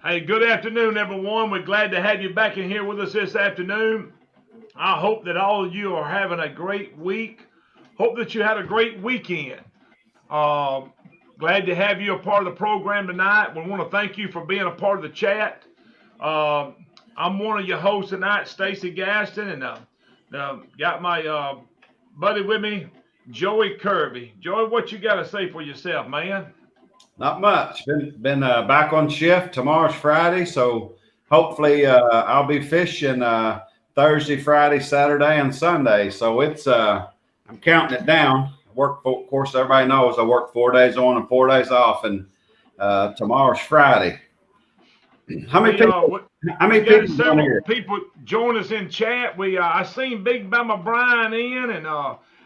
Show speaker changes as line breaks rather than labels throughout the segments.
Hey, good afternoon, everyone. We're glad to have you back in here with us this afternoon. I hope that all of you are having a great week. Hope that you had a great weekend. Uh, Glad to have you a part of the program tonight. We want to thank you for being a part of the chat. Uh, I'm one of your hosts tonight, Stacy Gaston, and got my buddy with me, Joey Kirby. Joey, what you got to say for yourself, man?
Not much. Been back on shift. Tomorrow's Friday, so hopefully I'll be fishing Thursday, Friday, Saturday, and Sunday. So it's I'm counting it down. Of course, everybody knows I work 4 days on and 4 days off, and tomorrow's Friday. How many
We uh
people?
we,
How
we
many
got
people on
several
here?
people join us in chat. We I seen Big Bama Brian in and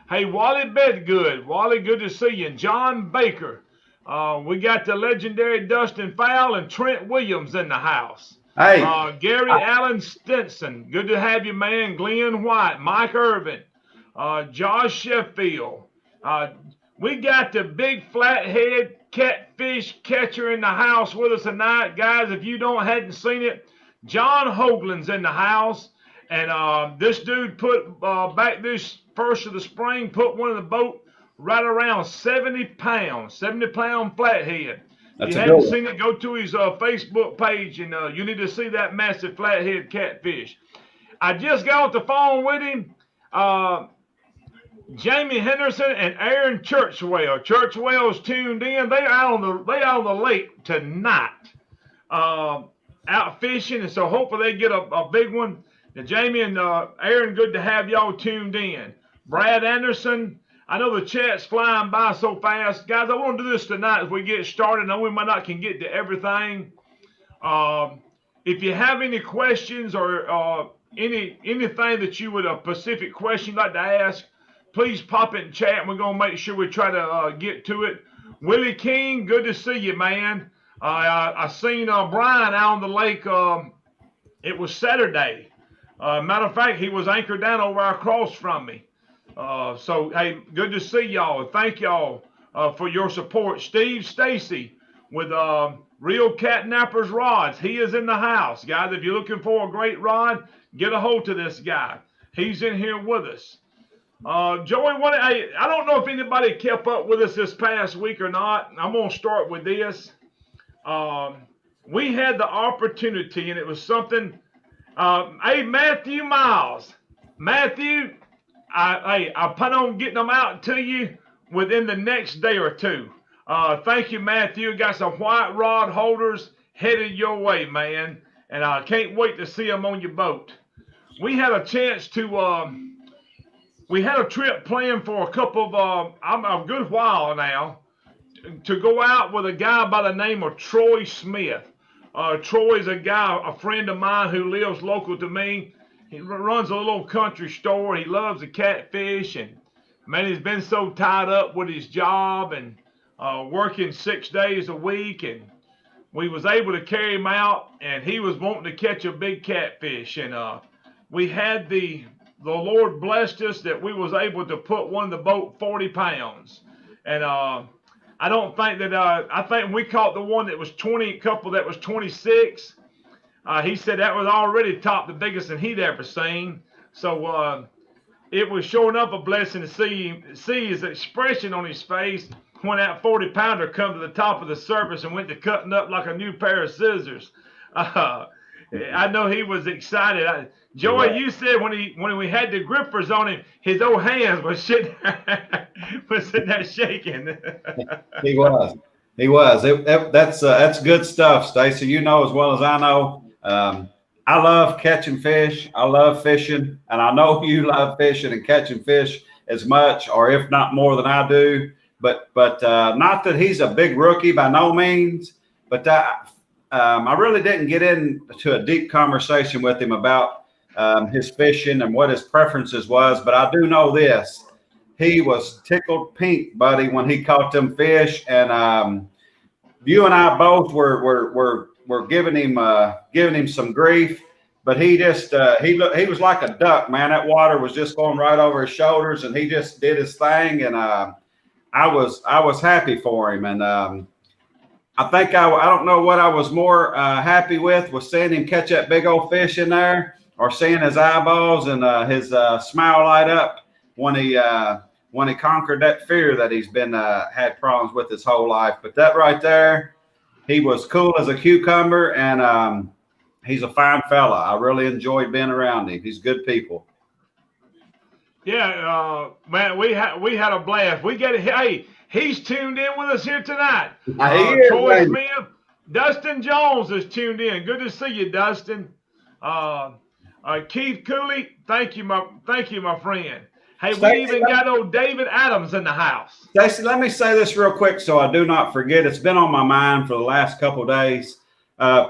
hey Wally Bedgood. Wally, good to see you. John Baker. We got the legendary Dustin Fowle and Trent Williams in the house.
Hey,
Gary Allen Stinson, good to have you, man. Glenn White, Mike Irvin, Josh Sheffield. Uh, we got the big flathead catfish catcher in the house with us tonight, guys. If you don't hadn't seen it, John Hoagland's in the house, and this dude put back this first of the spring, put one in the boat right around 70 pounds, 70-pound flathead. If you
that's a good
hadn't
one.
seen it, go to his Facebook page, and you need to see that massive flathead catfish. I just got off the phone with him. Uh, Jamie Henderson and Aaron Churchwell. Churchwell's tuned in. They out on the lake tonight, uh, out fishing, and so hopefully they get a big one. Now, Jamie and Aaron, good to have y'all tuned in. Brad Anderson. I know the chat's flying by so fast, guys. I want to do this tonight as we get started. I know we might not can get to everything. Um, if you have any questions or anything that you would a specific question you'd like to ask, please pop it in chat. And we're gonna make sure we try to get to it. Willie King, good to see you, man. I seen Brian out on the lake. It was Saturday. Matter of fact, he was anchored down over across from me. So hey, good to see y'all. Thank y'all for your support. Steve Stacy with Real Catnappers Rods. He is in the house, guys. If you're looking for a great rod, get a hold of this guy. He's in here with us. Joey, I don't know if anybody kept up with us this past week or not. I'm gonna start with this. Um, we had the opportunity, and it was something. Hey, Matthew Miles, Matthew, I plan on getting them out to you within the next day or two. Thank you, Matthew. Got some white rod holders headed your way, man, and I can't wait to see them on your boat. We had a chance to. We had a trip planned for a couple of a good while now to go out with a guy by the name of Troy Smith. Troy is a guy, a friend of mine who lives local to me. He runs a little country store. He loves the catfish, and man, he's been so tied up with his job and working 6 days a week. And we was able to carry him out, and he was wanting to catch a big catfish. And we had the Lord blessed us that we was able to put one in the boat 40 pounds. And I don't think that I think we caught the one that was 20, couple that was 26. He said that was already top the biggest that he'd ever seen. So it was showing up a blessing to see his expression on his face when that 40-pounder come to the top of the surface and went to cutting up like a new pair of scissors. I know he was excited. Joey, you said when we had the grippers on him, his old hands was sitting there shaking.
He was. He was. That's good stuff, Stacy. You know as well as I know. I love catching fish. I love fishing, and I know you love fishing and catching fish as much, or if not more than I do. But not that he's a big rookie by no means. But I really didn't get into a deep conversation with him about his fishing and what his preferences was. But I do know this: he was tickled pink, buddy, when he caught them fish, and you and I both were giving him some grief, but he just he was like a duck, man. That water was just going right over his shoulders, and he just did his thing, and I was happy for him. And I think I don't know what I was more happy with was seeing him catch that big old fish in there, or seeing his eyeballs and his smile light up when he conquered that fear that he's been had problems with his whole life. But that right there, he was cool as a cucumber, and he's a fine fella. I really enjoyed being around him. He's good people.
Yeah, man, we had a blast. We get it. Hey, he's tuned in with us here tonight.
I hear,
Troy
man.
Smith, Dustin Jones is tuned in. Good to see you, Dustin. Keith Cooley, thank you, my friend. Hey, we
Stacey,
even got old David Adams in the house.
Stacey, let me say this real quick so I do not forget. It's been on my mind for the last couple of days.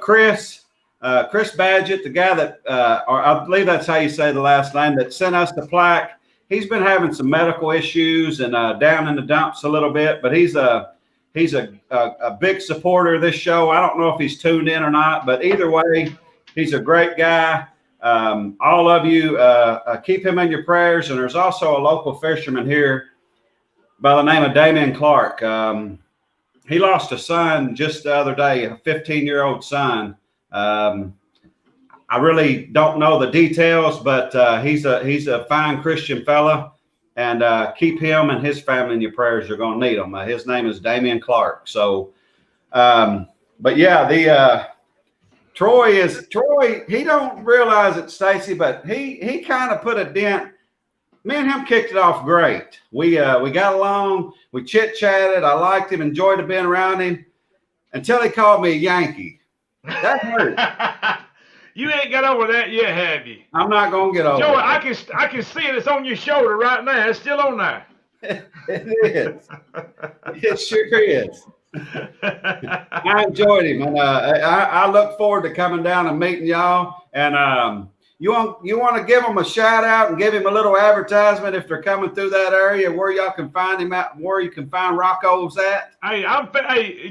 Chris Badgett, the guy that, or I believe that's how you say the last name, that sent us the plaque. He's been having some medical issues and down in the dumps a little bit, but he's a big supporter of this show. I don't know if he's tuned in or not, but either way, he's a great guy. All of you keep him in your prayers. And there's also a local fisherman here by the name of Damian Clark. He lost a son just the other day, a 15-year-old son. I really don't know the details, but he's a fine Christian fella, and keep him and his family in your prayers. You're going to need them. His name is Damian Clark. So, but yeah, Troy, he don't realize it, Stacey, but he kind of put a dent. Me and him kicked it off great. We got along, we chit-chatted, I liked him, enjoyed being around him, until he called me a Yankee. That hurt.
You ain't got over that yet, have you?
I'm not gonna get over
Joey,
it.
I can see it. It's on your shoulder right now. It's still on there.
It is. It sure is. I enjoyed him, and I look forward to coming down and meeting y'all. And you want to give him a shout out and give him a little advertisement if they're coming through that area, where y'all can find him at, where you can find Rocco's at.
Hey,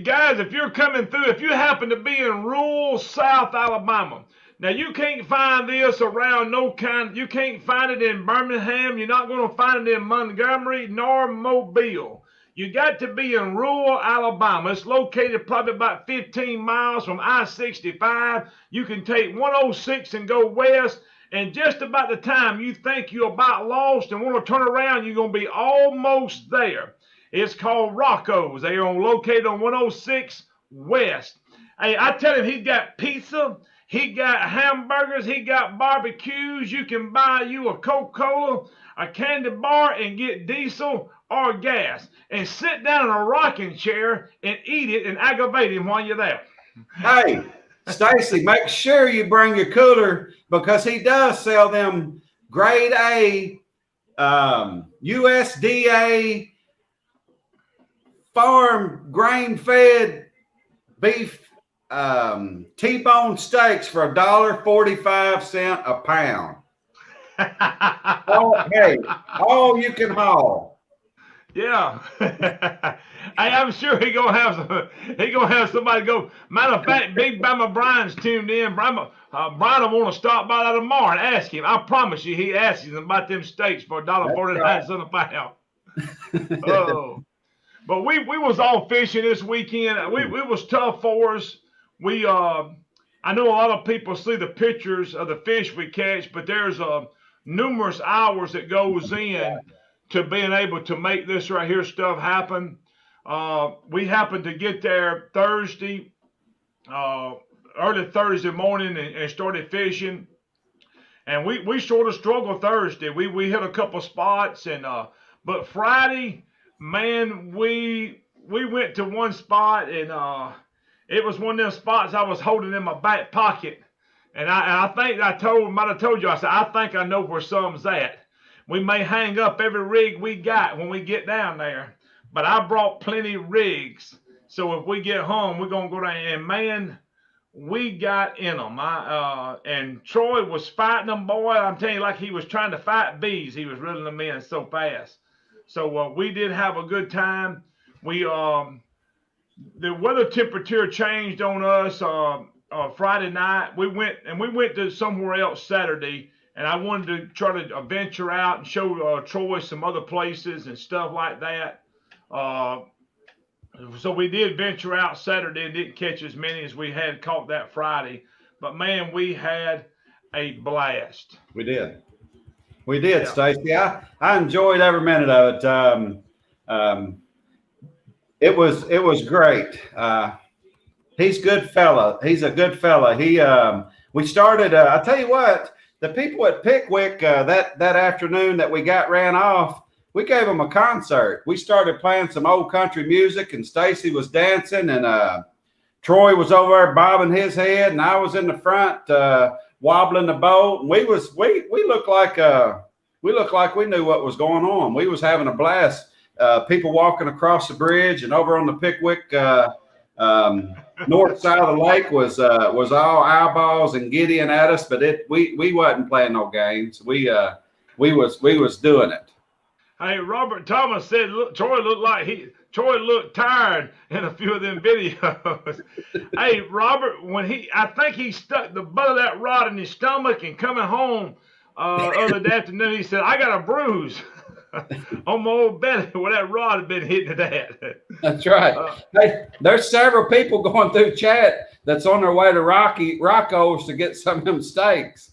guys, if you're coming through, if you happen to be in rural South Alabama, now you can't find this around you can't find it in Birmingham. You're not going to find it in Montgomery nor Mobile. You got to be in rural Alabama. It's located probably about 15 miles from I-65. You can take 106 and go west, and just about the time you think you're about lost and want to turn around, you're going to be almost there. It's called Rocco's. They are located on 106 West. Hey, I tell him, he's got pizza, he got hamburgers, he got barbecues. You can buy you a Coca-Cola, a candy bar, and get diesel or gas, and sit down in a rocking chair and eat it and aggravate him while you're there.
Hey, Stacey, make sure you bring your cooler, because he does sell them grade A, USDA farm grain-fed beef T-bone steaks for $1.45 a pound. Hey, all you can haul.
Yeah. I'm sure he gonna have somebody go. Matter of fact, Big Bama Brian's tuned in. Brian will want to stop by that tomorrow and ask him. I promise you, he asks him about them steaks for $1.49 a pound. Oh, but we was all fishing this weekend. It was tough for us. I know a lot of people see the pictures of the fish we catch, but there's numerous hours that goes in to being able to make this right here stuff happen. We happened to get there Thursday, early Thursday morning, and started fishing. And we sort of struggled Thursday. We hit a couple spots, and but Friday, man, we went to one spot, and it was one of them spots I was holding in my back pocket. And I think might have told you, I said, I think I know where some's at. We may hang up every rig we got when we get down there, but I brought plenty of rigs. So if we get home, we're going to go down, and man, we got in them. And Troy was fighting them, boy. I'm telling you, like he was trying to fight bees. He was reeling them in so fast. So we did have a good time. The weather temperature changed on us Friday night. We went to somewhere else Saturday, and I wanted to try to venture out and show Troy some other places and stuff like that. So we did venture out Saturday and didn't catch as many as we had caught that Friday. But man, we had a blast.
We did. We did,
Yeah.
Stacy. I enjoyed every minute of it. Um, it was great. He's good fella. He's a good fella. We started. I tell you what, the people at Pickwick that afternoon that we got ran off. We gave them a concert. We started playing some old country music, and Stacy was dancing, and Troy was over there bobbing his head, and I was in the front wobbling the boat. And we looked like we knew what was going on. We was having a blast. People walking across the bridge and over on the Pickwick north side of the lake was all eyeballs and Gideon at us, but we wasn't playing no games. We was doing it.
Hey, Robert Thomas said, "Look, Troy looked tired in a few of them videos." Hey, Robert, I think he stuck the butt of that rod in his stomach, and coming home other afternoon, he said, "I got a bruise on my old belly where that rod had been hitting it at."
That's right. Hey, there's several people going through chat that's on their way to Rocco's to get some of them steaks.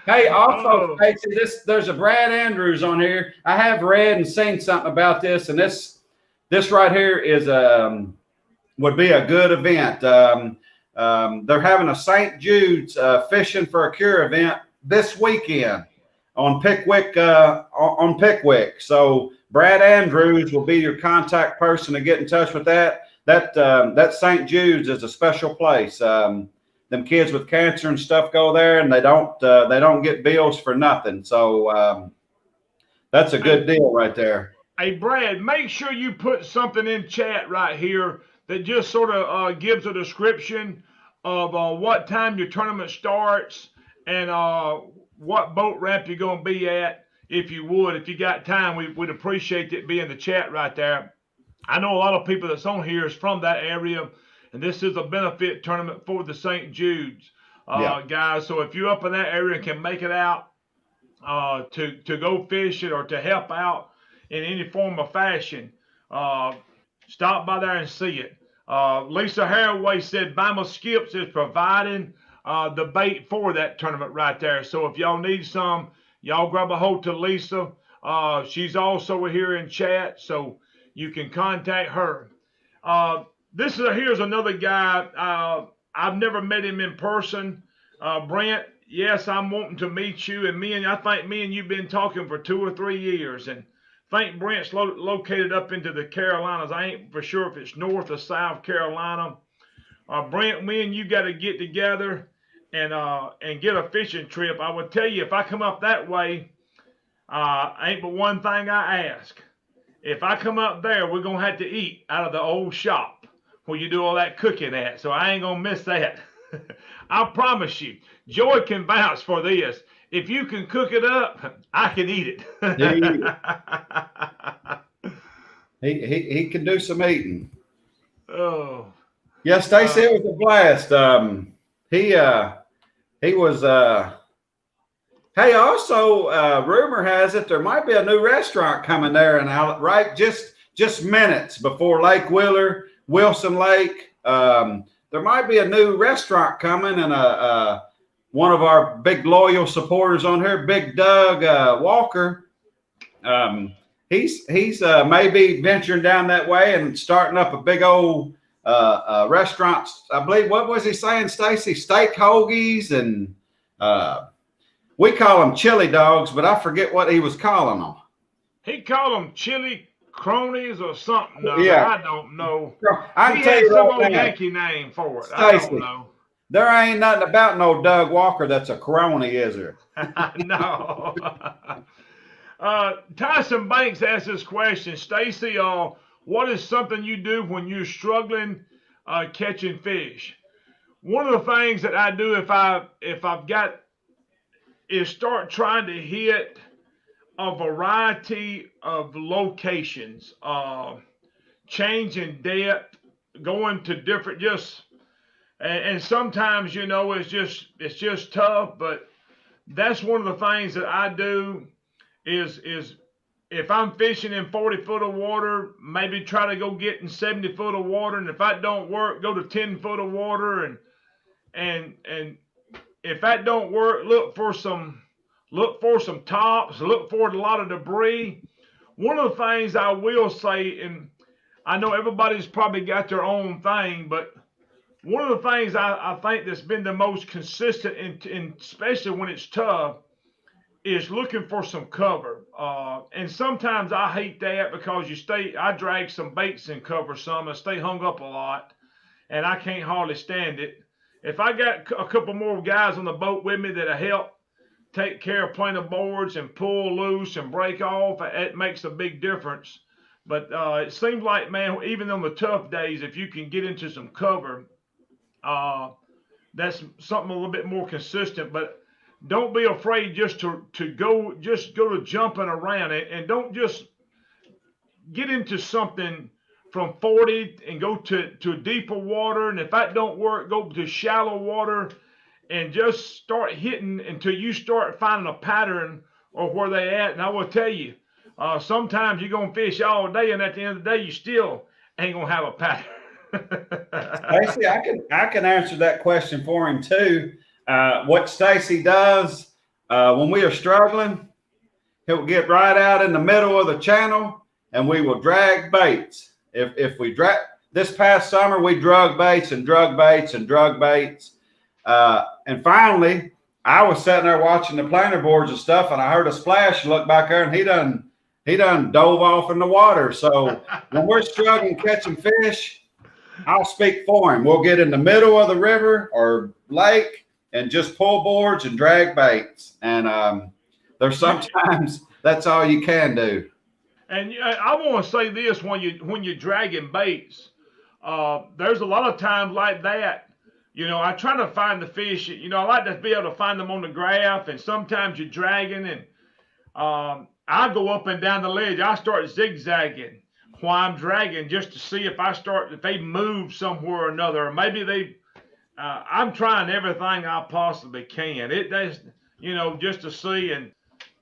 Hey, also, Casey, there's a Brad Andrews on here. I have read and seen something about this, and this right here is would be a good event. They're having a St. Jude's Fishing for a Cure event this weekend on Pickwick. So Brad Andrews will be your contact person to get in touch with that. That St. Jude's is a special place. Them kids with cancer and stuff go there, and they don't get bills for nothing. So that's a good deal right there.
Hey, Brad, make sure you put something in chat right here that just sort of gives a description of what time your tournament starts and what boat ramp you're going to be at. If you got time, we'd appreciate it being in the chat right there. I know a lot of people that's on here is from that area. And this is a benefit tournament for the St. Jude's guys. So if you're up in that area and can make it out to go fishing or to help out in any form of fashion, stop by there and see it. Lisa Haraway said Bama Skips is providing the bait for that tournament right there. So if y'all need some, y'all grab a hold to Lisa. She's also here in chat, so you can contact her. Here's another guy. I've never met him in person. Brent, yes, I'm wanting to meet you. And I think me and you've been talking for 2 or 3 years. And I think Brent's located up into the Carolinas. I ain't for sure if it's North or South Carolina. Brent, me and you got to get together and get a fishing trip. I would tell you, if I come up that way, ain't but one thing I ask. If I come up there, we're going to have to eat out of the old shop where you do all that cooking at. So I ain't going to miss that. I promise you. Joy can vouch for this. If you can cook it up, I can eat it.
He can do some eating.
Oh.
Yeah, Stacey, it was a blast. He was hey, also rumor has it there might be a new restaurant coming there in right just minutes before Lake Wilson Lake. There might be a new restaurant coming, and one of our big loyal supporters on here, Big Doug Walker. He's maybe venturing down that way and starting up a big old restaurant. I believe, what was he saying, Stacy? Steak hoagies, and we call them chili dogs, but I forget what he was calling them.
He called them chili cronies or something.
Yeah.
I don't know.
I can tell you
some
right
old
now,
Yankee name for it.
Stacey,
I don't know.
There ain't nothing about no Doug Walker that's a crony, is there?
No. Tyson Banks asked this question. Stacy, what is something you do when you're struggling catching fish? One of the things that I do if I've got is start trying to hit a variety of locations, changing depth, going to different and sometimes it's just tough, but that's one of the things that I do is if I'm fishing in 40 foot of water, maybe try to go get in 70 foot of water, and if that don't work, go to 10 foot of water, and if that don't work, look for some tops, look for a lot of debris. One of the things I will say, and I know everybody's probably got their own thing, but one of the things I think that's been the most consistent, in especially when it's tough, is looking for some cover. And sometimes I hate that because I drag some baits and cover some and stay hung up a lot, and I can't hardly stand it. If I got a couple more guys on the boat with me that'll help take care of plenty of boards and pull loose and break off, it makes a big difference. But it seems like, man, even on the tough days, if you can get into some cover, uh, that's something a little bit more consistent. But don't be afraid just to go to jumping around it, and don't just get into something from 40 and go to deeper water. And if that don't work, go to shallow water and just start hitting until you start finding a pattern of where they at. And I will tell you, sometimes you're gonna fish all day, and at the end of the day, you still ain't gonna have a pattern.
Stacy, I can answer that question for him too. What Stacy does when we are struggling, he'll get right out in the middle of the channel, and we will drag baits. If we drag this past summer, we drug baits and drug baits and drug baits. And finally, I was sitting there watching the planer boards and stuff, and I heard a splash and looked back there, and he done dove off in the water. So when we're struggling catching fish, I'll speak for him. We'll get in the middle of the river or lake and just pull boards and drag baits. And there's sometimes that's all you can do.
And I want to say this: when you're dragging baits, there's a lot of times like that. I try to find the fish. I like to be able to find them on the graph, and sometimes you're dragging, and I go up and down the ledge. I start zigzagging while I'm dragging just to see if they move somewhere or another, or maybe I'm trying everything I possibly can. Just to see, and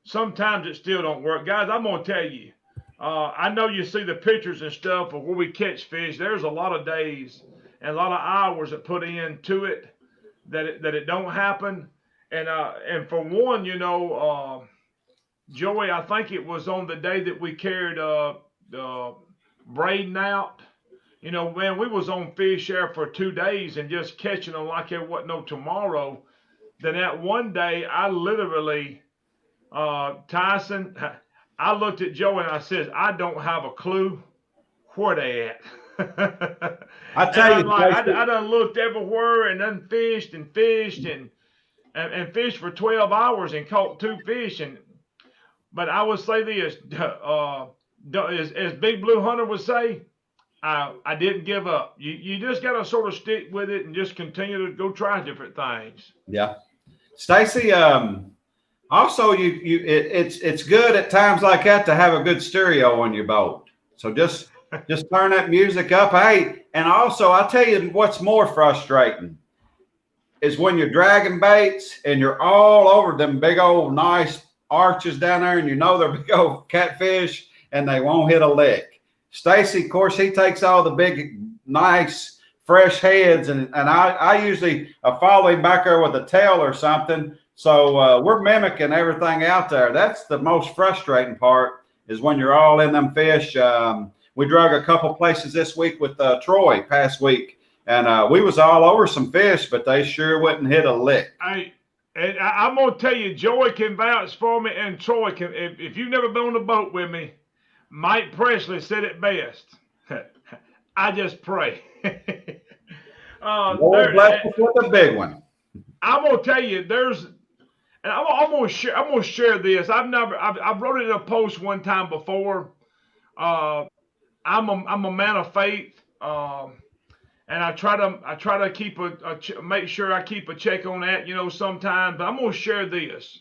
sometimes it still don't work, guys. I'm gonna tell you. I know you see the pictures and stuff of where we catch fish. There's a lot of days and a lot of hours that put into it that it don't happen. And for one, Joey, I think it was on the day that we carried Braden out. Man, we was on fish there for 2 days and just catching them like there wasn't no tomorrow. Then that one day, I literally, Tyson, I looked at Joey and I said, I don't have a clue where they at.
I tell you,
I done looked everywhere and done fished and fished and fished for 12 hours and caught 2 fish. But I would say this, as Big Blue Hunter would say, I didn't give up. You just got to sort of stick with it and just continue to go try different things.
Yeah. Stacy, also it's good at times like that to have a good stereo on your boat. So just turn that music up. Hey, and also I'll tell you what's more frustrating is when you're dragging baits and you're all over them big old nice arches down there, and they're big old catfish and they won't hit a lick. Stacy, of course, he takes all the big, nice, fresh heads, and I usually follow him back there with a tail or something. So we're mimicking everything out there. That's the most frustrating part, is when you're all in them fish. We drug a couple places this week with Troy past week, and we was all over some fish, but they sure wouldn't hit a lick.
And I'm going to tell you, Joey can vouch for me, and Troy can. If you've never been on a boat with me, Mike Presley said it best. I just pray.
Lord bless us with a big one.
I'm going to tell you, and I'm going to share this. I've wrote it in a post one time before. I'm a man of faith. And I try to make sure I keep a check on that, sometimes. But I'm going to share this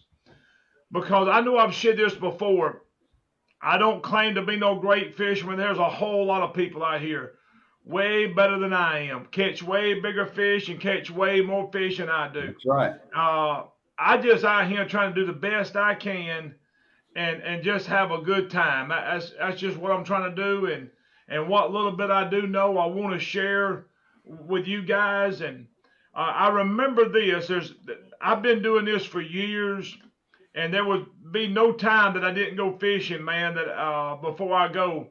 because I know I've shared this before. I don't claim to be no great fisherman. There's a whole lot of people out here way better than I am. Catch way bigger fish and catch way more fish than I do.
That's right.
I just out here trying to do the best I can and just have a good time. That's just what I'm trying to do, and what little bit I do know, I want to share with you guys. And I remember this. I've been doing this for years, and there would be no time that I didn't go fishing, man. That before I go,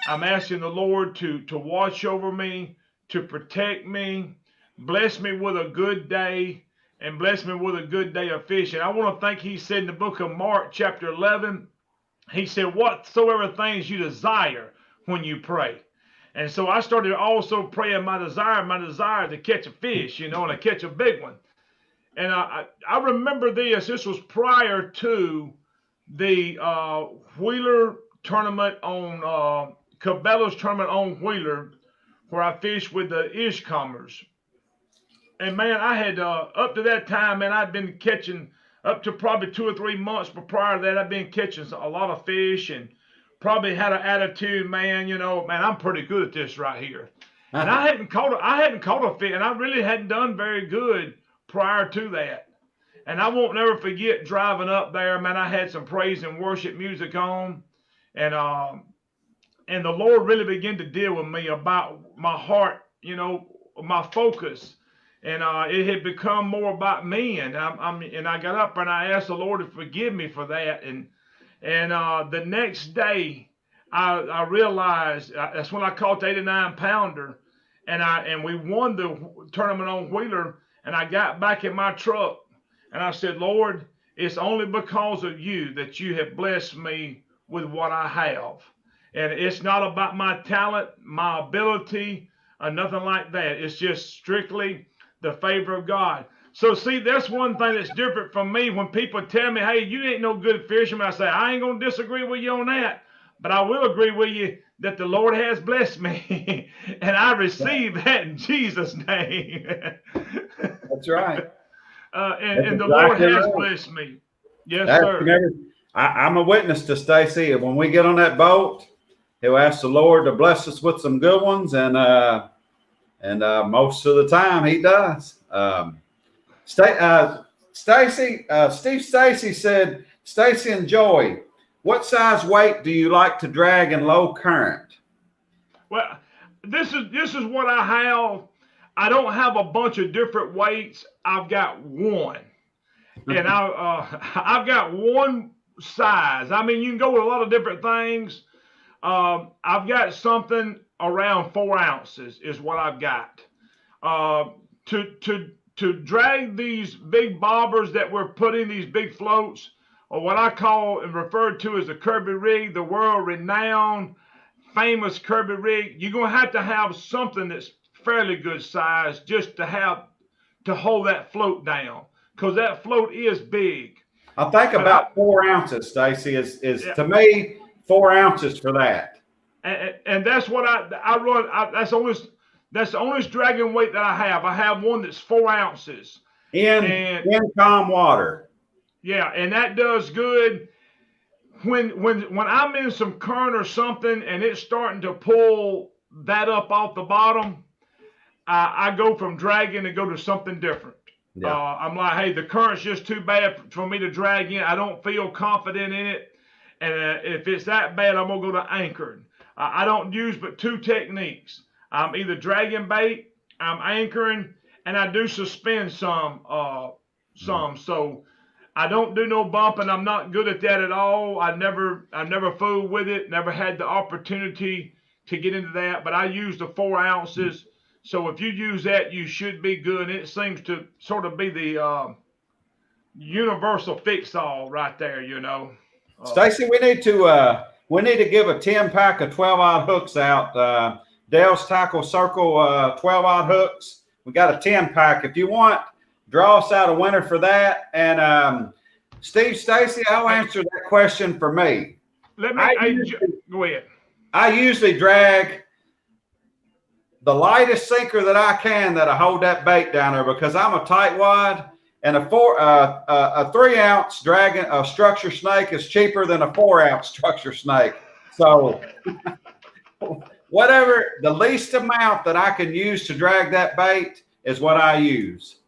I'm asking the Lord to watch over me, to protect me, bless me with a good day, and bless me with a good day of fishing. I want to think He said in the book of Mark, chapter 11, He said, whatsoever things you desire when you pray. And so I started also praying my desire to catch a fish, and to catch a big one. And I remember this. This was prior to the Wheeler tournament on Cabela's tournament on Wheeler, where I fished with the Ishcomers. And man, I had up to that time, man, I'd been catching up to probably 2 or 3 months. But prior to that, I'd been catching a lot of fish and probably had an attitude, man. Man, I'm pretty good at this right here. And I hadn't caught a fish, and I really hadn't done very good prior to that. And I won't never forget driving up there, man. I had some praise and worship music on, and the Lord really began to deal with me about my heart, my focus, and it had become more about me. And I got up and I asked the Lord to forgive me for that. And the next day, I realized that's when I caught the 89 pounder, and we won the tournament on Wheeler. And I got back in my truck and I said, Lord, it's only because of you that you have blessed me with what I have. And it's not about my talent, my ability, or nothing like that. It's just strictly the favor of God. So see, that's one thing that's different from me. When people tell me, hey, you ain't no good fisherman, I say, I ain't going to disagree with you on that. But I will agree with you that the Lord has blessed me. And I receive that in Jesus' name.
That's right.
And the Lord has blessed me. Yes, sir.
I'm a witness to Stacy. When we get on that boat, he'll ask the Lord to bless us with some good ones, and most of the time he does. Steve Stacy said, Stacy and Joey, what size weight do you like to drag in low current?
Well, this is what I have. I don't have a bunch of different weights. I've got one, and I've got one size. I mean, you can go with a lot of different things. I've got something around 4 ounces is what I've got. To drag these big bobbers that we're putting, these big floats, or what I call and refer to as the Kirby rig, the world-renowned, famous Kirby rig, you're going to have something that's fairly good size just to hold that float down, because that float is big.
I think about 4 ounces, Stacy, is yeah, to me 4 ounces for that.
And that's what I run. That's the only dragging weight that I have. I have one that's 4 ounces in calm water. Yeah, and that does good when I'm in some current or something and it's starting to pull that up off the bottom. I go from dragging to go to something different. Yeah. I'm like, hey, the current's just too bad for me to drag in. I don't feel confident in it. And if it's that bad, I'm going to go to anchoring. I don't use but 2 techniques. I'm either dragging bait, I'm anchoring, and I do suspend some. So I don't do no bumping. I'm not good at that at all. I never fooled with it. Never had the opportunity to get into that. But I use the 4 ounces. So if you use that, you should be good. It seems to sort of be the universal fix-all right there,
Stacy, we need to give a 10-pack of 12-aught hooks out. Dale's Tackle Circle 12-aught hooks. We got a 10-pack. If you want, draw us out a winner for that. And Steve Stacy, I'll answer that question for me.
Go ahead.
I usually drag the lightest sinker that I can that'll hold that bait down there, because I'm a tightwad, and a 3 ounce dragging a structure snake is cheaper than a 4 ounce structure snake. So whatever the least amount that I can use to drag that bait is what I use.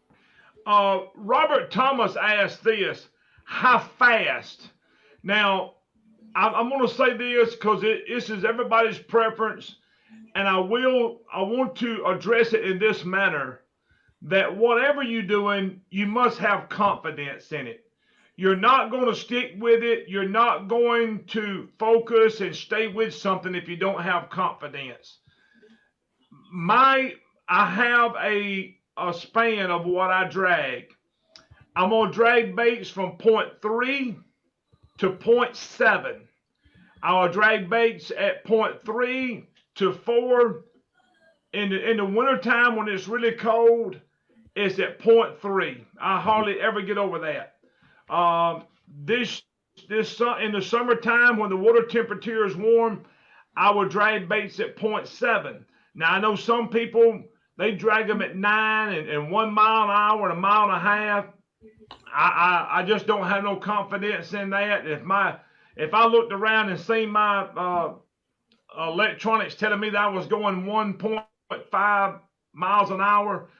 Robert Thomas asked this: how fast? Now, I'm going to say this because this is everybody's preference, and I want to address it in this manner, that whatever you're doing, you must have confidence in it. You're not going to stick with it. You're not going to focus and stay with something if you don't have confidence. I have a span of what I drag. I'm gonna drag baits from point 3 to point 7. I'll drag baits at point 3 to 4. In the wintertime when it's really cold, it's at point 3. I hardly ever get over that. Um, this in the summertime when the water temperature is warm, I would drag baits at point 7. Now I know some people they drag them at 9 and 1 mile an hour and a mile and a half. I just don't have no confidence in that. If I looked around and seen my electronics telling me that I was going 1.5 miles an hour,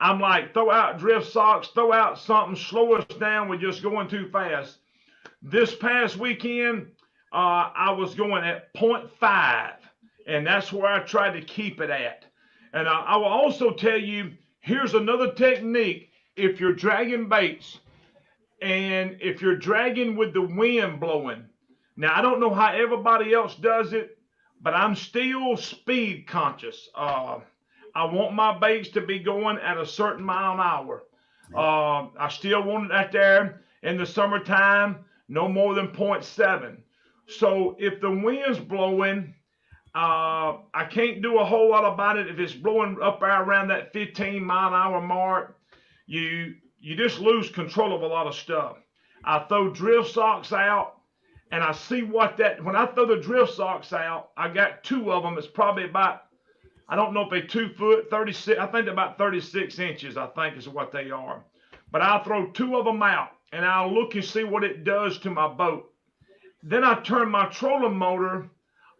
I'm like, throw out drift socks, throw out something, slow us down. We're just going too fast. This past weekend, I was going at 0.5, and that's where I tried to keep it at. And I will also tell you, here's another technique. If you're dragging baits and if you're dragging with the wind blowing, now I don't know how everybody else does it, but I'm still speed conscious. I want my baits to be going at a certain mile an hour. I still want it out there in the summertime, no more than 0.7. So if the wind's blowing, I can't do a whole lot about it. If it's blowing up around that 15-mile-an-hour mark, you just lose control of a lot of stuff. I throw drift socks out, and I see when I throw the drift socks out, I got 2 of them. It's probably about, I don't know if they're 2 foot, 36, I think they're about 36 inches, I think is what they are. But I'll throw 2 of them out, and I'll look and see what it does to my boat. Then I turn my trolling motor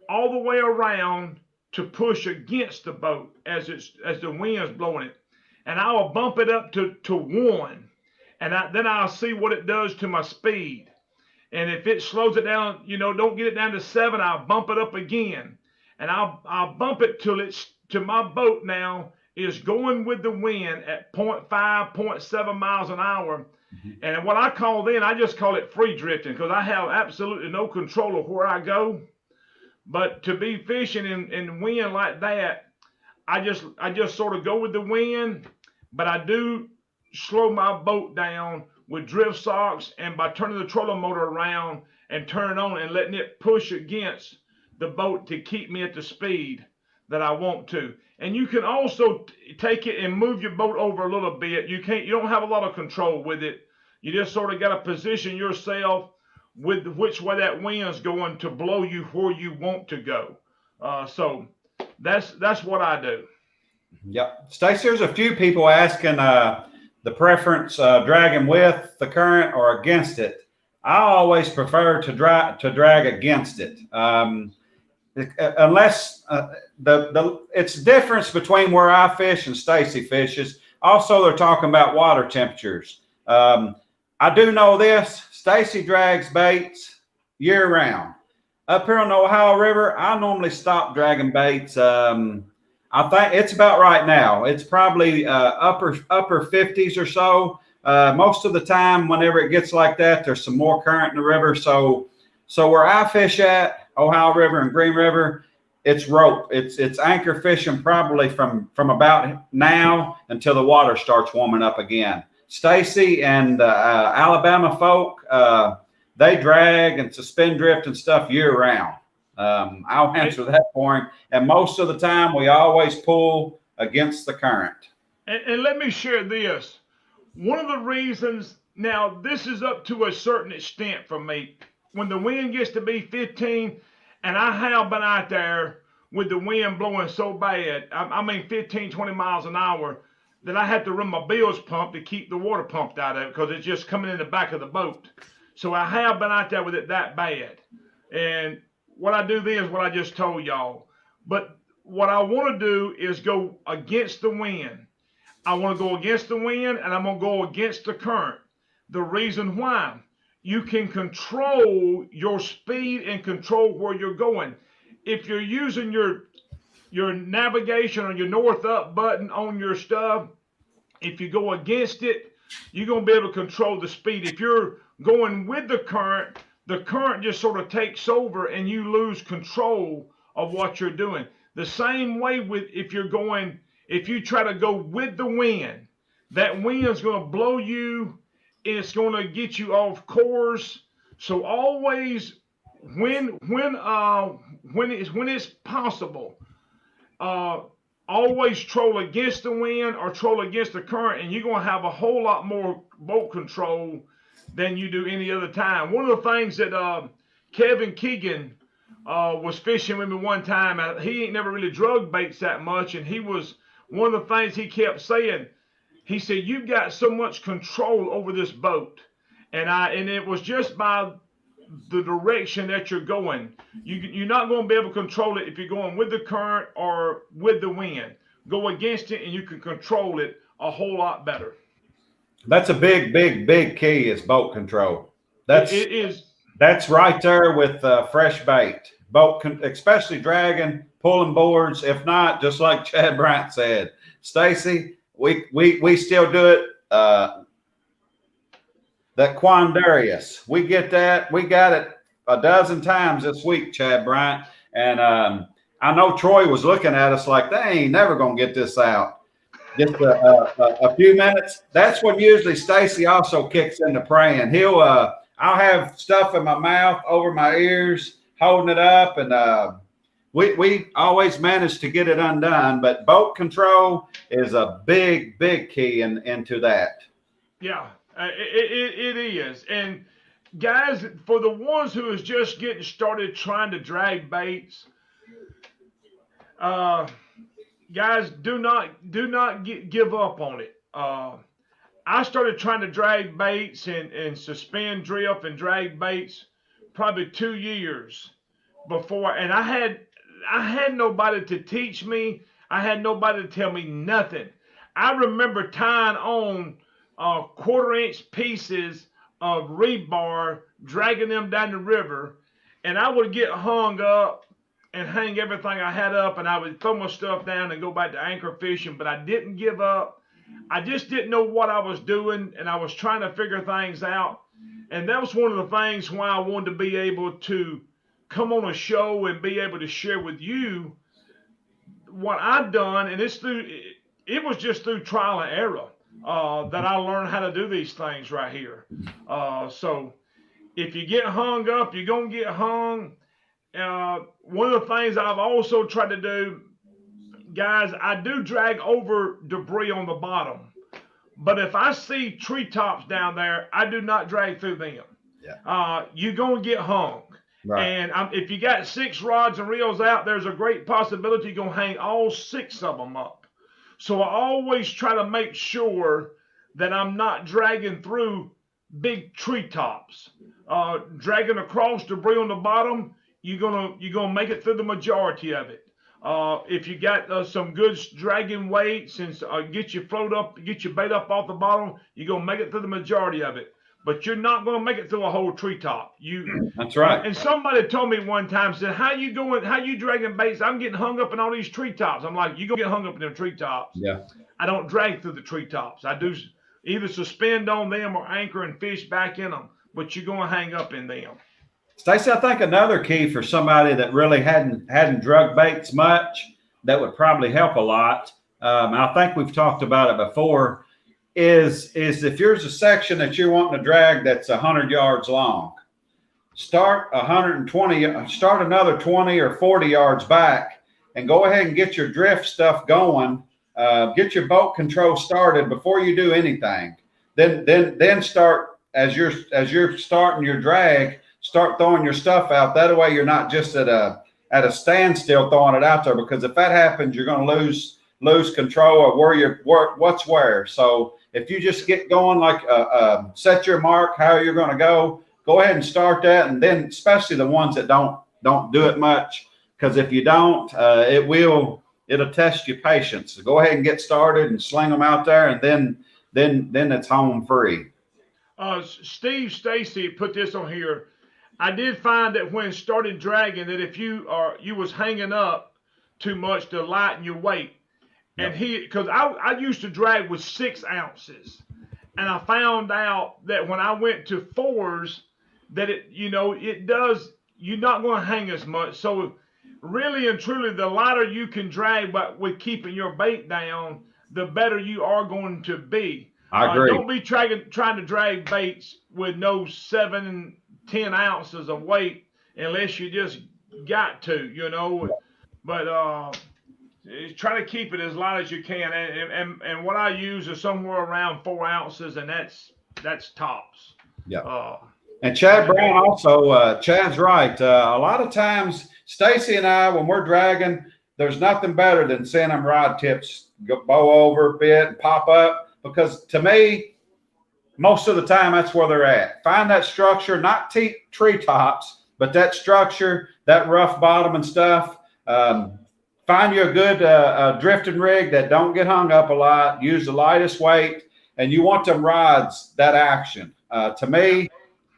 all the way around to push against the boat as the wind's blowing it. And I will bump it up to 1. And then I'll see what it does to my speed. And if it slows it down, don't get it down to 7, I'll bump it up again. And I'll bump it till my boat now is going with the wind at 0.5, 0.7 miles an hour. And what I just call it free drifting, because I have absolutely no control of where I go. But to be fishing in wind like that, I just sort of go with the wind, but I do slow my boat down with drift socks and by turning the trolling motor around and turning on and letting it push against the boat to keep me at the speed that I want to. And you can also take it and move your boat over a little bit. You don't have a lot of control with it. You just sort of got to position yourself with which way that wind's going to blow you where you want to go. So that's what I do.
Yep. Stacey, there's a few people asking the preference dragging with the current or against it. I always prefer to drag against it. Unless it's difference between where I fish and Stacey fishes. Also, they're talking about water temperatures. I do know this. Stacey drags baits year round. Up here on the Ohio River, I normally stop dragging baits. I think it's about right now. It's probably upper 50s or so. Most of the time, whenever it gets like that, there's some more current in the river. So where I fish at, Ohio River and Green River, it's rope. It's anchor fishing probably from about now until the water starts warming up again. Stacey and Alabama folk, they drag and suspend drift and stuff year round. I'll answer that for him. And most of the time, we always pull against the current.
And let me share this. One of the reasons, now this is up to a certain extent for me. When the wind gets to be 15, and I have been out there with the wind blowing so bad, I mean 15, 20 miles an hour, that I had to run my bilge pump to keep the water pumped out of it because it's just coming in the back of the boat. So I have been out there with it that bad. And what I do then is what I just told y'all. But what I want to do is go against the wind. I want to go against the wind and I'm going to go against the current. The reason why, you can control your speed and control where you're going. If you're using your navigation or your north up button on your stuff, if you go against it, you're going to be able to control the speed. If you're going with the current just sort of takes over and you lose control of what you're doing. The same way with if you try to go with the wind, that wind's going to blow you, it's going to get you off course. So always when it's possible, uh, always troll against the wind or troll against the current, and you're going to have a whole lot more boat control than you do any other time. One of the things that Kevin Keegan was fishing with me one time, he ain't never really drug baits that much, and he was one of the things he kept saying. He said, "You've got so much control over this boat," and it was just by the direction that you're going. You're not going to be able to control it if you're going with the current or with the wind. Go against it, and you can control it a whole lot better.
That's a big, big, big key is boat control.
It is.
That's right there with fresh bait. Especially dragging, pulling boards. If not, just like Chad Bryant said, Stacy, we still do it. That Quandarius, we get that. We got it a dozen times this week, Chad Bryant. And I know Troy was looking at us like, they ain't never going to get this out. Just a few minutes. That's when usually Stacy also kicks into praying. I'll have stuff in my mouth, over my ears, holding it up. And we always manage to get it undone. But boat control is a big, big key into that.
Yeah. It is. And guys, for the ones who is just getting started trying to drag baits, guys, do not give up on it. I started trying to drag baits and suspend drift and drag baits probably 2 years before, and I had nobody to teach me. I had nobody to tell me nothing. I remember tying on 1/4-inch pieces of rebar, dragging them down the river, and I would get hung up and hang everything I had up, and I would throw my stuff down and go back to anchor fishing. But I didn't give up. I just didn't know what I was doing, and I was trying to figure things out. And that was one of the things why I wanted to be able to come on a show and be able to share with you what I've done. And it was just through trial and error that I learned how to do these things right here. So if you get hung up, you're going to get hung. One of the things I've also tried to do, guys, I do drag over debris on the bottom. But if I see treetops down there, I do not drag through them. Yeah. You're going to get hung. Right. And if you got 6 rods and reels out, there's a great possibility you're going to hang all 6 of them up. So I always try to make sure that I'm not dragging through big treetops. Dragging across debris on the bottom, you're gonna make it through the majority of it. If you got some good dragging weights and get your bait up off the bottom, you're gonna make it through the majority of it. But you're not gonna make it through a whole treetop.
That's right.
And somebody told me one time, said, how you dragging baits? I'm getting hung up in all these treetops. I'm like, you gonna get hung up in them treetops.
Yeah.
I don't drag through the treetops. I do either suspend on them or anchor and fish back in them, but you're gonna hang up in them.
Stacy, I think another key for somebody that really hadn't drug baits much, that would probably help a lot. I think we've talked about it before. Is if there's a section that you're wanting to drag that's 100 yards long, start 120, start another 20 or 40 yards back, and go ahead and get your drift stuff going. Get your boat control started before you do anything. Then start as you're starting your drag. Start throwing your stuff out. That way you're not just at a standstill throwing it out there, because if that happens, you're going to lose control of what's where. So if you just get going, like set your mark, how you're going to go ahead and start that. And then especially the ones that don't do it much, because if you don't, it'll test your patience. So go ahead and get started and sling them out there, and then it's home free.
Steve Stacy put this on here. I did find that when started dragging, that if you was hanging up too much to lighten your weight, and
Yep.
because I used to drag with 6 ounces, and I found out that when I went to fours, that it does, you're not going to hang as much. So really and truly, the lighter you can drag, but with keeping your bait down, the better you are going to be.
I agree.
Don't be trying to drag baits with no 7 and 10 ounces of weight unless you just got to. But try to keep it as light as you can. And what I use is somewhere around 4 ounces, and that's tops.
Yeah. And Chad Brown also, Chad's right. A lot of times, Stacy and I, when we're dragging, there's nothing better than seeing them rod tips bow over a bit and pop up. Because to me, most of the time, that's where they're at. Find that structure, not tree tops, but that structure, that rough bottom and stuff. Find you a good drifting rig that don't get hung up a lot. Use the lightest weight, and you want them rods, that action. To me,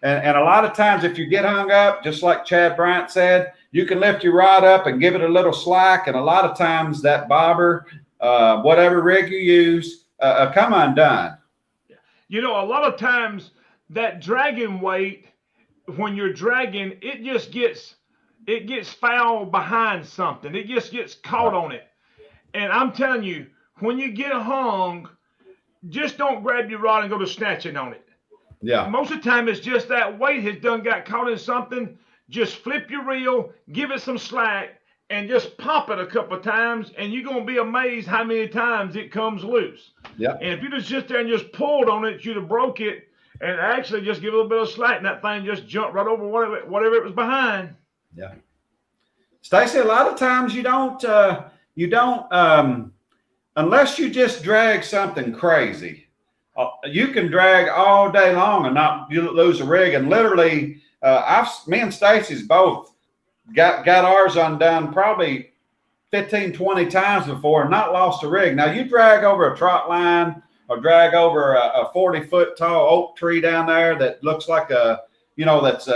and a lot of times if you get hung up, just like Chad Bryant said, you can lift your rod up and give it a little slack, and a lot of times that bobber, whatever rig you use, come undone.
A lot of times that dragging weight, when you're dragging, it gets foul behind something. It just gets caught on it. And I'm telling you, when you get hung, just don't grab your rod and go to snatching on it.
Yeah.
Most of the time, it's just that weight has done got caught in something. Just flip your reel, give it some slack, and just pop it a couple of times, and you're going to be amazed how many times it comes loose.
Yeah.
And if you just sit there and just pulled on it, you'd have broke it, and actually just give it a little bit of slack, and that thing just jumped right over whatever it was behind.
Yeah. Stacy, a lot of times you don't unless you just drag something crazy. You can drag all day long and not lose a rig. And literally, me and Stacy's both got ours undone probably 15, 20 times before and not lost a rig. Now, you drag over a trot line or drag over a 40-foot tall oak tree down there that looks like that's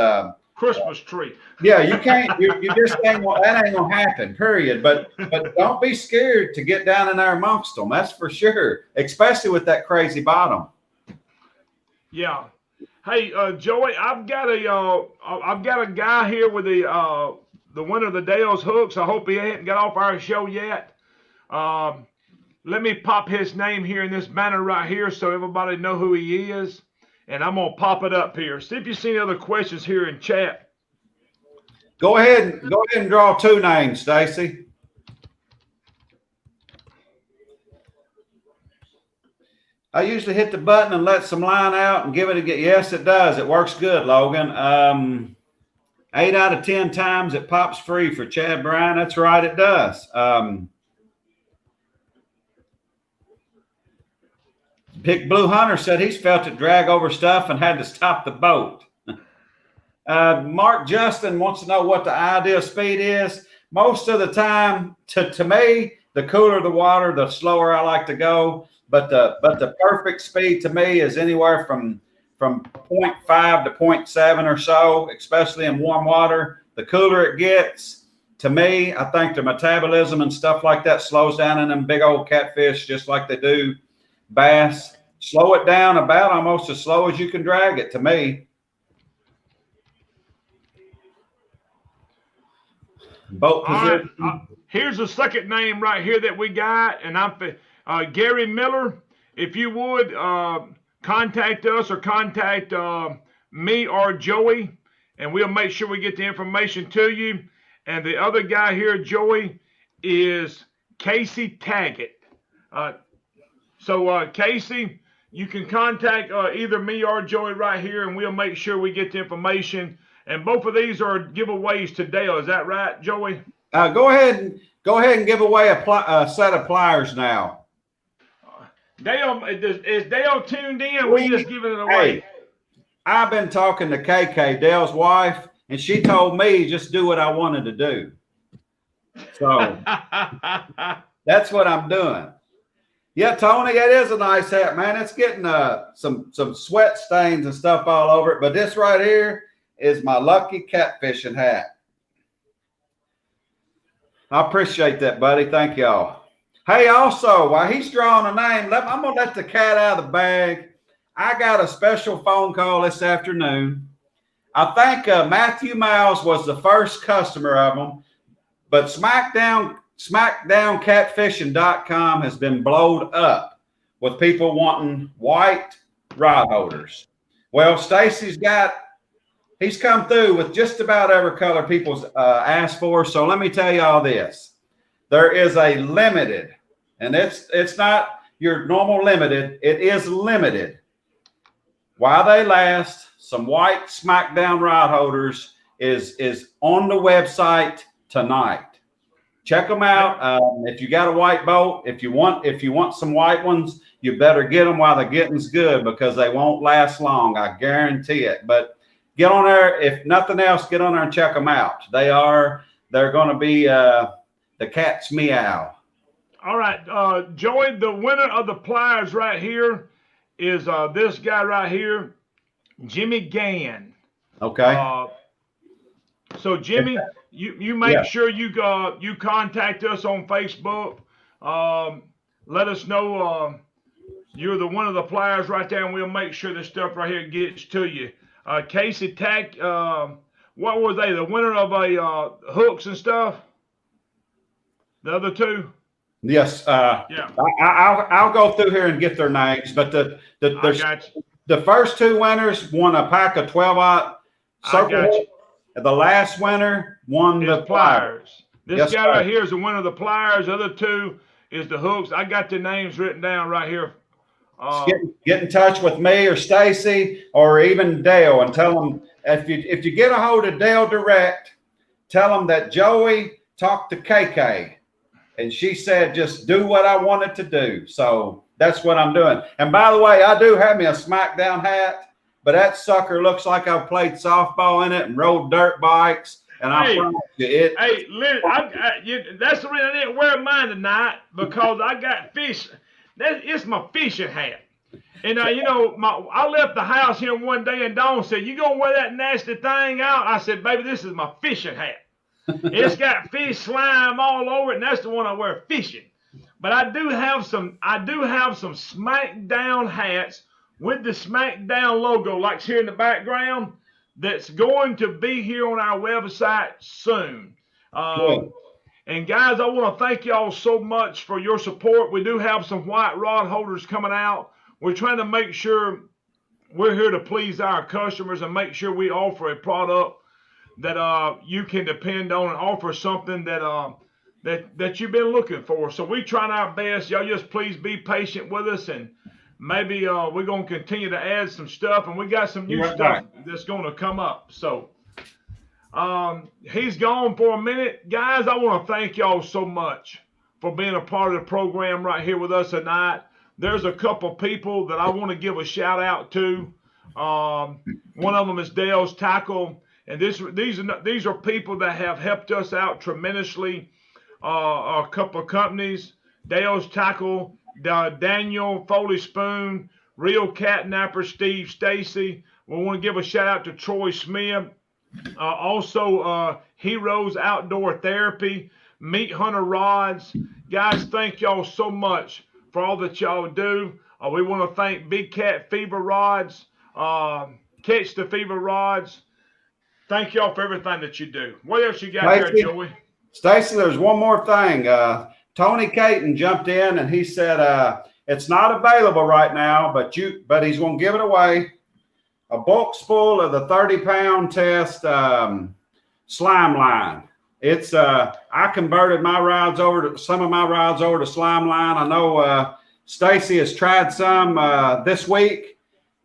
Christmas tree.
Yeah, you can't. You just ain't. That ain't gonna happen. Period. But don't be scared to get down in there amongst them. That's for sure. Especially with that crazy bottom.
Yeah. Hey, Joey, I've got a guy here with the winner of the Dale's hooks. I hope he ain't got off our show yet. Let me pop his name here in this banner right here so everybody know who he is. And I'm going to pop it up here. See if you see any other questions here in chat.
Go ahead and draw 2 names, Stacy. I usually hit the button and let some line out and give it a get. Yes, it does. It works good, Logan. 8 out of 10 times it pops free for Chad Bryan. That's right, it does. Big Blue Hunter said he's felt it drag over stuff and had to stop the boat. Mark Justin wants to know what the ideal speed is. Most of the time, to me, the cooler the water, the slower I like to go. But the perfect speed to me is anywhere from 0.5 to 0.7 or so, especially in warm water. The cooler it gets, to me, I think the metabolism and stuff like that slows down in them big old catfish just like they do bass. Slow it down about almost as slow as you can drag it, to me. Boat position.
Right. Here's the second name right here that we got, and I'm Gary Miller. If you would contact us or contact me or Joey, and we'll make sure we get the information to you. And the other guy here, Joey, is Casey Taggett. So Casey, you can contact either me or Joey right here, and we'll make sure we get the information. And both of these are giveaways to Dale. Is that right, Joey?
Go ahead and give away a set of pliers now.
Dale, is Dale tuned in? We just giving it away.
Hey, I've been talking to KK, Dale's wife, and she told me just do what I wanted to do. So that's what I'm doing. Yeah, Tony, it is a nice hat, man. It's getting some sweat stains and stuff all over it, but this right here is my lucky catfishing hat. I appreciate that, buddy. Thank y'all. Hey, also, while he's drawing a name, I'm going to let the cat out of the bag. I got a special phone call this afternoon. I think Matthew Miles was the first customer of them, but SmackDown Catfishing.com has been blowed up with people wanting white rod holders. Well, Stacy's he's come through with just about every color people's asked for. So let me tell you all this. There is a limited, and it's not your normal limited. It is limited. While they last, some white SmackDown rod holders is on the website tonight. Check them out. If you got a white boat, if you want some white ones, you better get them while the getting's good, because they won't last long. I guarantee it. But get on there. If nothing else, get on there and check them out. They're going to be the cat's meow.
All right, Joey, the winner of the pliers right here is this guy right here, Jimmy Gann.
Okay.
So Jimmy, you make sure you contact us on Facebook. Let us know you're the one of the pliers right there, and we'll make sure this stuff right here gets to you. Casey Tack, what were they? The winner of a hooks and stuff. The other two.
Yes.
Yeah.
I'll go through here and get their names, but the first two winners won a pack of 12-aught circle. The last winner won the pliers.
This guy right here is the winner of the pliers. The other two is the hooks. I got the names written down right here.
Get in touch with me or Stacy or even Dale and tell them, if you get a hold of Dale direct, tell them that Joey talked to KK and she said just do what I wanted to do. So that's what I'm doing. And by the way, I do have me a SmackDown hat. But that sucker looks like I've played softball in it and rode dirt bikes. And I promise you, that's the reason I didn't wear mine tonight, because I got fish. It's my fishing hat. And, I left the house here one day, and Dawn said, "You going to wear that nasty thing out?" I said, "Baby, this is my fishing hat. It's got fish slime all over it, and that's the one I wear fishing." But I do have some SmackDown hats with the SmackDown logo, like here in the background, that's going to be here on our website soon. And guys, I want to thank y'all so much for your support. We do have some white rod holders coming out. We're trying to make sure we're here to please our customers and make sure we offer a product that you can depend on and offer something that you've been looking for. So we're trying our best. Y'all just please be patient with us, and maybe we're going to continue to add some stuff, and we got some new stuff that's going to come up. So he's gone for a minute. Guys, I want to thank y'all so much for being a part of the program right here with us tonight. There's a couple people that I want to give a shout out to. One of them is Dale's Tackle, and these are people that have helped us out tremendously. A couple of companies, Dale's Tackle, Daniel Foley Spoon, Real Catnapper, Steve Stacy. We want to give a shout out to Troy Smith. Also, Heroes Outdoor Therapy, Meat Hunter Rods. Guys, thank y'all so much for all that y'all do. We want to thank Big Cat Fever Rods, Catch the Fever Rods. Thank y'all for everything that you do. What else you got there, Joey? Stacy, there's one more thing. Tony Caton jumped in and he said it's not available right now, but he's going to give it away. A box full of the 30-pound test slime line. It's I converted some of my rods over to slime line. I know Stacy has tried some this week.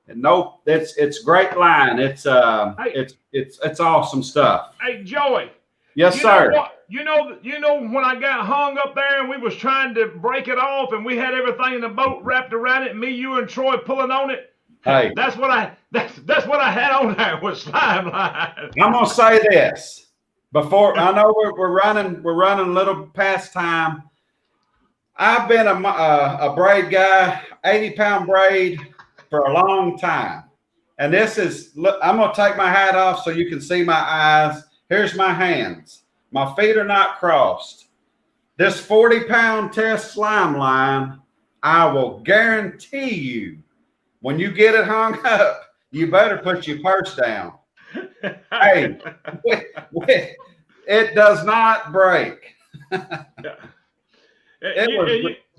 And no, it's great line. It's awesome stuff.
Hey, Joey.
Yes, sir.
You know when I got hung up there and we was trying to break it off and we had everything in the boat wrapped around it, me, you, and Troy pulling on it.
Hey,
that's what I had on there was slime line.
I'm gonna say this before I know we're running a little past time. I've been a braid guy, 80-pound braid for a long time. And this is, look, I'm going to take my hat off so you can see my eyes. Here's my hands. My feet are not crossed. This 40-pound test slime line, I will guarantee you, when you get it hung up, you better put your purse down. Hey, it does not break.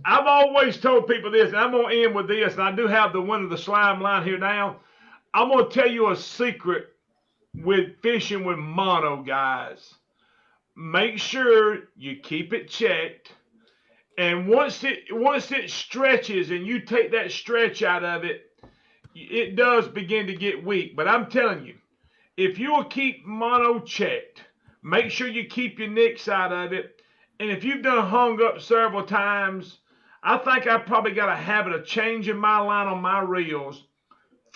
I've always told people this, and I'm going to end with this, and I do have the winner of the slime line here now. I'm going to tell you a secret with fishing with mono, guys. Make sure you keep it checked. And once it stretches and you take that stretch out of it, it does begin to get weak. But I'm telling you, if you will keep mono checked, make sure you keep your nicks out of it. And if you've done hung up several times, I think I probably got a habit of changing my line on my reels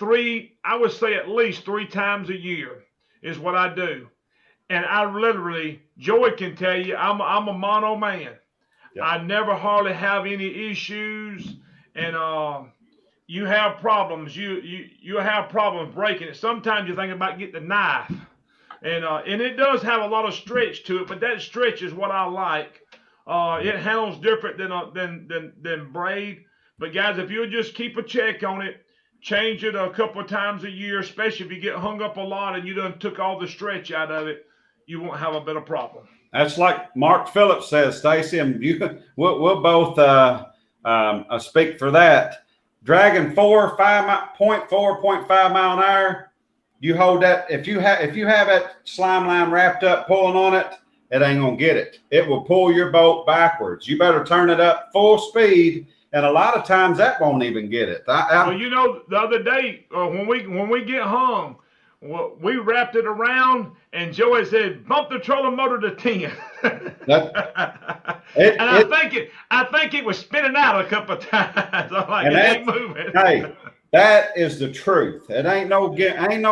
I would say at least 3 times a year is what I do. And I literally, Joey can tell you, I'm a mono man. Yeah. I never hardly have any issues, and you have problems. You have problems breaking it. Sometimes you think about getting the knife, and it does have a lot of stretch to it, but that stretch is what I like. It handles different than braid. But guys, if you'll just keep a check on it, change it a couple of times a year, especially if you get hung up a lot and you done took all the stretch out of it, you won't have a bit of problem.
That's like Mark Phillips says, Stacy, and we'll both speak for that. Dragging 0.5 mile an hour, you hold that. If you have that slime line wrapped up, pulling on it, it ain't gonna get it. It will pull your boat backwards. You better turn it up full speed. And a lot of times that won't even get it.
Well, you know, the other day when we get hung, we wrapped it around, and Joey said, "Bump the trolling motor to 10." I think it was spinning out a couple of times. I'm like, it ain't moving.
Hey, that is the truth. It ain't no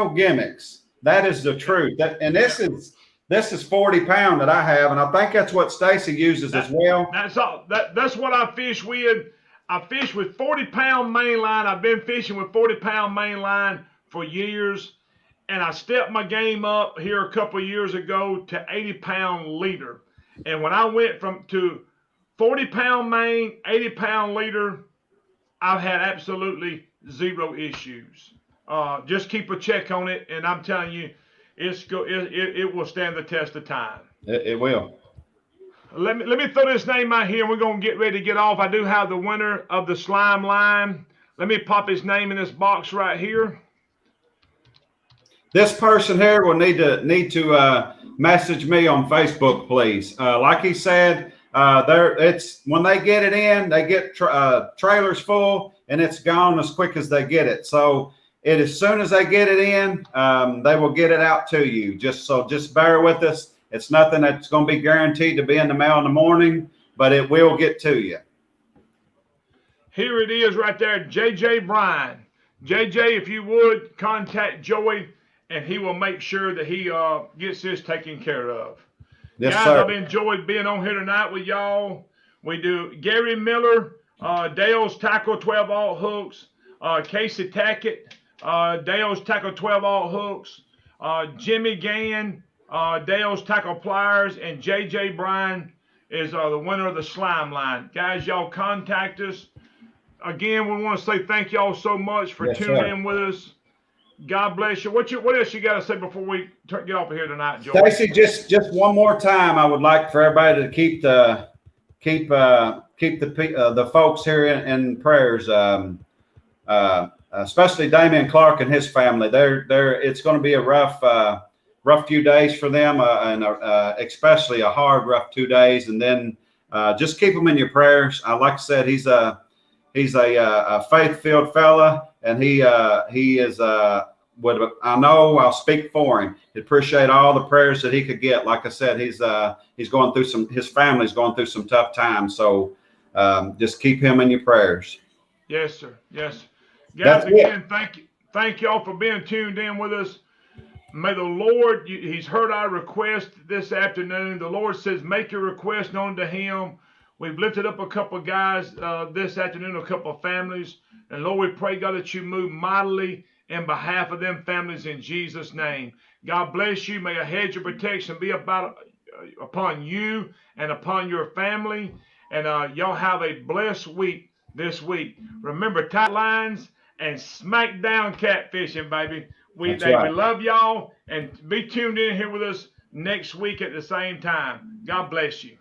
gimmicks. That is the truth. This is 40 pound that I have, and I think that's what Stacy uses as well.
That's all. That's what I fish with. I fish with 40-pound main line. I've been fishing with 40-pound main line for years, and I stepped my game up here a couple of years ago to 80-pound leader. And when I went to 40-pound main, 80-pound leader, I've had absolutely zero issues. Just keep a check on it, and I'm telling you, it will stand the test of time.
It will.
Let me throw this name out here, and we're going to get ready to get off. I do have the winner of the slime line. Let me pop his name in this box right here.
This person here will need to message me on Facebook, please. Like he said, it's when they get it in, they get trailers full, and it's gone as quick as they get it. So as soon as they get it in, they will get it out to you. Just bear with us. It's nothing that's going to be guaranteed to be in the mail in the morning, but it will get to you.
Here it is right there, JJ Bryan. JJ, if you would, contact Joey, and he will make sure that he gets this taken care of.
Yes,
guys,
sir.
I've enjoyed being on here tonight with y'all. We do Gary Miller, Dale's Tackle 12-aught hooks, Casey Tackett, Dale's Tackle 12-aught hooks, Jimmy Gann, Dale's Tackle Pliers, and JJ Bryan is the winner of the slime line. Guys, y'all contact us. Again, we want to say thank y'all so much for tuning in with us. God bless you. What else you got to say before we get off of here tonight, Joe?
Stacy, just one more time, I would like for everybody to keep the folks here in prayers, especially Damian Clark and his family. It's going to be a rough few days for them, and especially a hard, rough 2 days. And then just keep them in your prayers. Like I said, he's a faith-filled fella, and he is I know I'll speak for him. He'd appreciate all the prayers that he could get. Like I said, his family's going through some tough times. So just keep him in your prayers.
Yes, sir. Yes. Guys, again, thank y'all for being tuned in with us. May the Lord, he's heard our request this afternoon. The Lord says, make your request known to him. We've lifted up a couple of guys this afternoon, a couple of families. And Lord, we pray, God, that you move mightily in behalf of them families in Jesus' name. God bless you. May a hedge of protection be upon you and upon your family. And y'all have a blessed week this week. Remember, tight lines and SmackDown Catfishing, baby. We love y'all, and be tuned in here with us next week at the same time. God bless you.